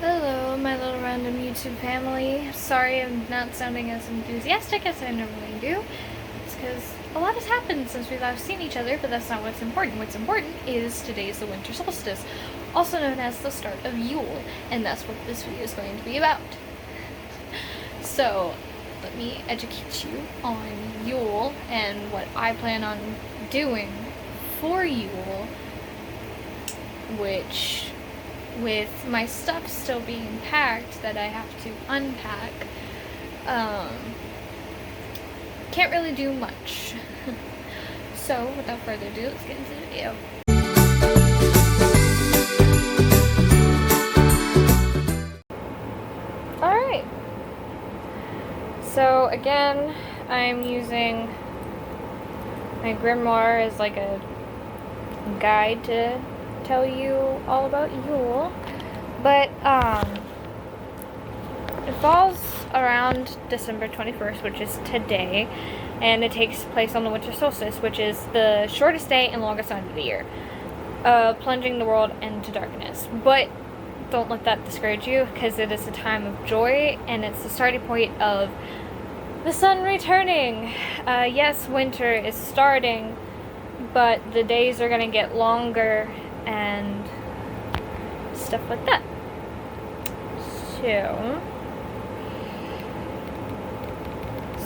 Hello, my little random YouTube family. Sorry I'm not sounding as enthusiastic as I normally do. It's because a lot has happened since we last seen each other, but that's not what's important. What's important is today is the winter solstice, also known as the start of Yule, and that's what this video is going to be about. So, let me educate you on Yule and what I plan on doing for Yule, which, with my stuff still being packed that I have to unpack, can't really do much. So, without further ado, let's get into the video. Alright. So, again, I'm using my grimoire as like a guide to tell you all about Yule, but it falls around December 21st, which is today, and it takes place on the winter solstice, which is the shortest day and longest night of the year, plunging the world into darkness. But don't let that discourage you, because it is a time of joy, and it's the starting point of the sun returning. Yes, winter is starting, but the days are gonna get longer and stuff like that.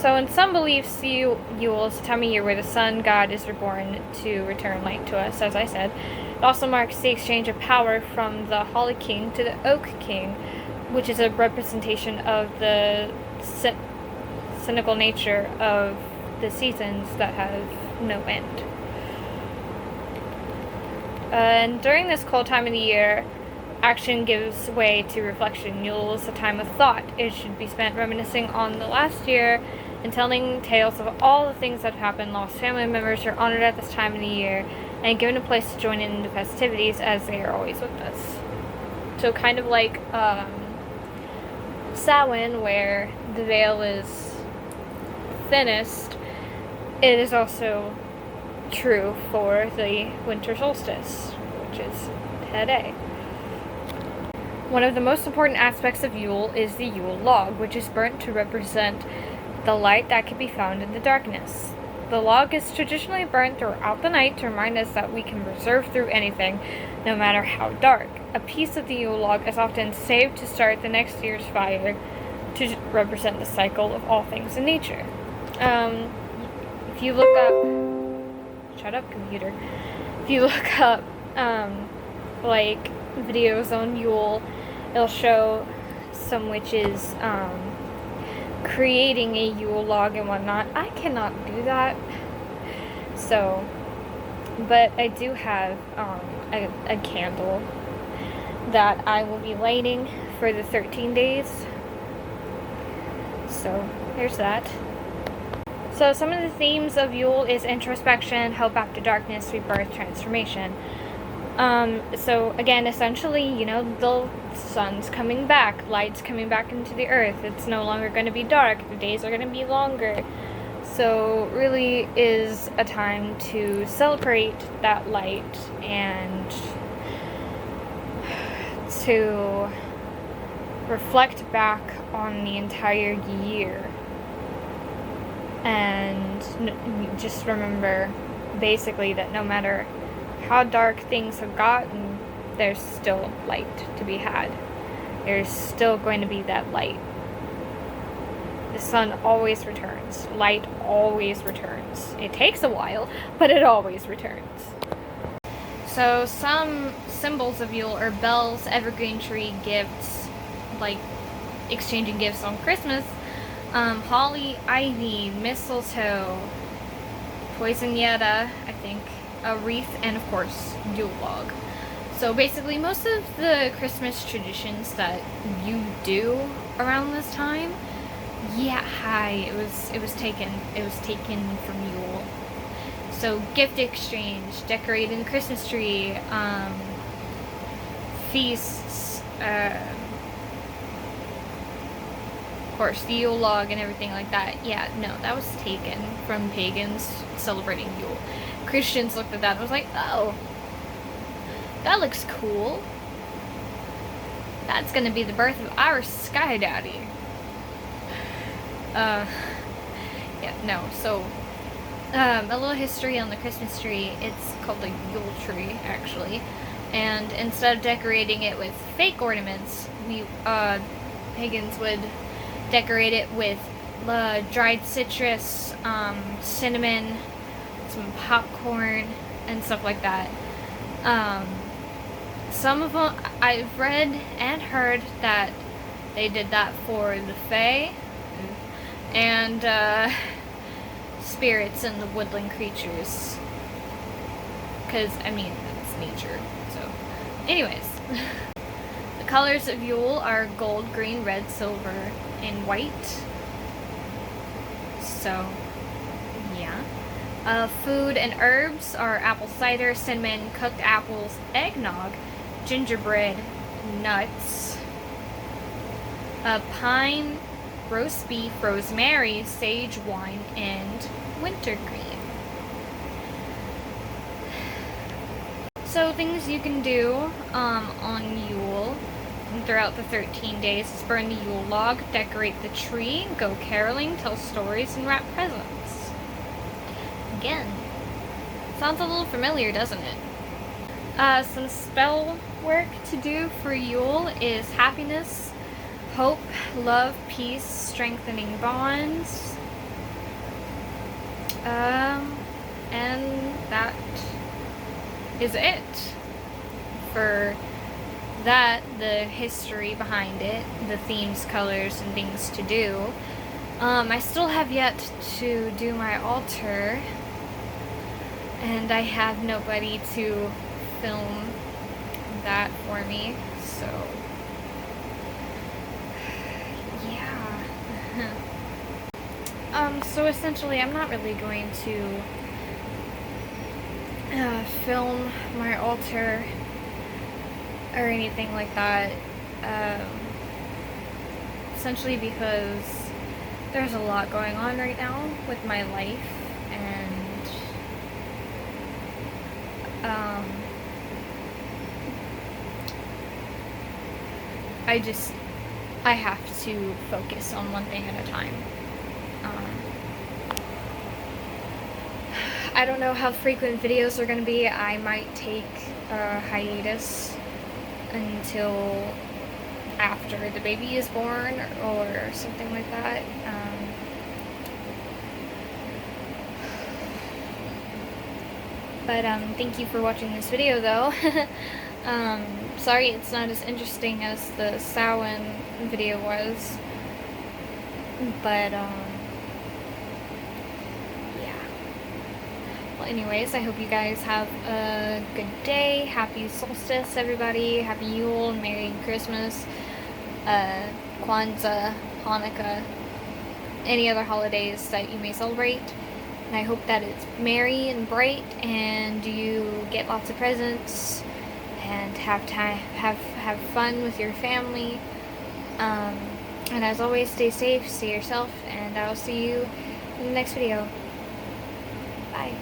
So in some beliefs, Yule is a time of year where the sun god is reborn to return light to us, as I said. It also marks the exchange of power from the Holly King to the Oak King, which is a representation of the cynical nature of the seasons that have no end. And during this cold time of the year, action gives way to reflection. Yule is a time of thought. It should be spent reminiscing on the last year and telling tales of all the things that have happened. Lost family members are honored at this time of the year and given a place to join in the festivities, as they are always with us. So kind of like Samhain, where the veil is thinnest, it is also true for the winter solstice, which is today. One of the most important aspects of Yule is the Yule log, which is burnt to represent the light that can be found in the darkness. The log is traditionally burnt throughout the night to remind us that we can persevere through anything, no matter how dark. A piece of the Yule log is often saved to start the next year's fire, to represent the cycle of all things in nature. If you look up, shut up, computer. If you look up, like, videos on Yule, it'll show some witches, creating a Yule log and whatnot. I cannot do that. So, but I do have, a candle that I will be lighting for the 13 days. So, there's that. So some of the themes of Yule is introspection, hope after darkness, rebirth, transformation. So again, essentially, the sun's coming back, light's coming back into the earth. It's no longer going to be dark. The days are going to be longer. So really is a time to celebrate that light and to reflect back on the entire year. And just remember, basically, that no matter how dark things have gotten, there's still light to be had. There's still going to be that light. The sun always returns. Light always returns. It takes a while, but it always returns. So some symbols of Yule are bells, evergreen tree, gifts, like exchanging gifts on Christmas, holly, ivy, mistletoe, poisonetta, I think, a wreath, and of course, Yule log. So basically, most of the Christmas traditions that you do around this time, it was taken from Yule. So gift exchange, decorating the Christmas tree, feasts, course, the Yule log and everything like that. Yeah, no, that was taken from pagans celebrating Yule. Christians looked at that and was like, oh, that looks cool. that's gonna be the birth of our Sky Daddy. Yeah, no, so, a little history on the Christmas tree. It's called a Yule tree, actually. And instead of decorating it with fake ornaments, we, pagans would decorate it with dried citrus, cinnamon, some popcorn, and stuff like that. Some of them, I've read and heard that they did that for the Fae and spirits and the woodland creatures. Because, I mean, it's nature. So, anyways. The colors of Yule are gold, green, red, silver, and white. So, yeah. Food and herbs are apple cider, cinnamon, cooked apples, eggnog, gingerbread, nuts, pine, roast beef, rosemary, sage wine, and wintergreen. So things you can do on Yule throughout the 13 days is burn the Yule log, decorate the tree, go caroling, tell stories, and wrap presents. Again, sounds a little familiar, doesn't it? Some spell work to do for Yule is happiness, hope, love, peace, strengthening bonds. And that is it. For that, the history behind it, the themes, colors, and things to do. I still have yet to do my altar, and I have nobody to film that for me, so yeah. So essentially I'm not really going to film my altar or anything like that, essentially because there's a lot going on right now with my life, and I have to focus on one thing at a time. I don't know how frequent videos are going to be. I might take a hiatus until after the baby is born or something like that. But thank you for watching this video, though. Sorry it's not as interesting as the Samhain video was, but yeah. Well, anyways, I hope you guys have a good day. Happy solstice, everybody. Happy Yule, Merry Christmas, Kwanzaa, Hanukkah, any other holidays that you may celebrate. And I hope that it's merry and bright, and you get lots of presents, and have fun with your family. And as always, stay safe, stay yourself, and I'll see you in the next video. Bye.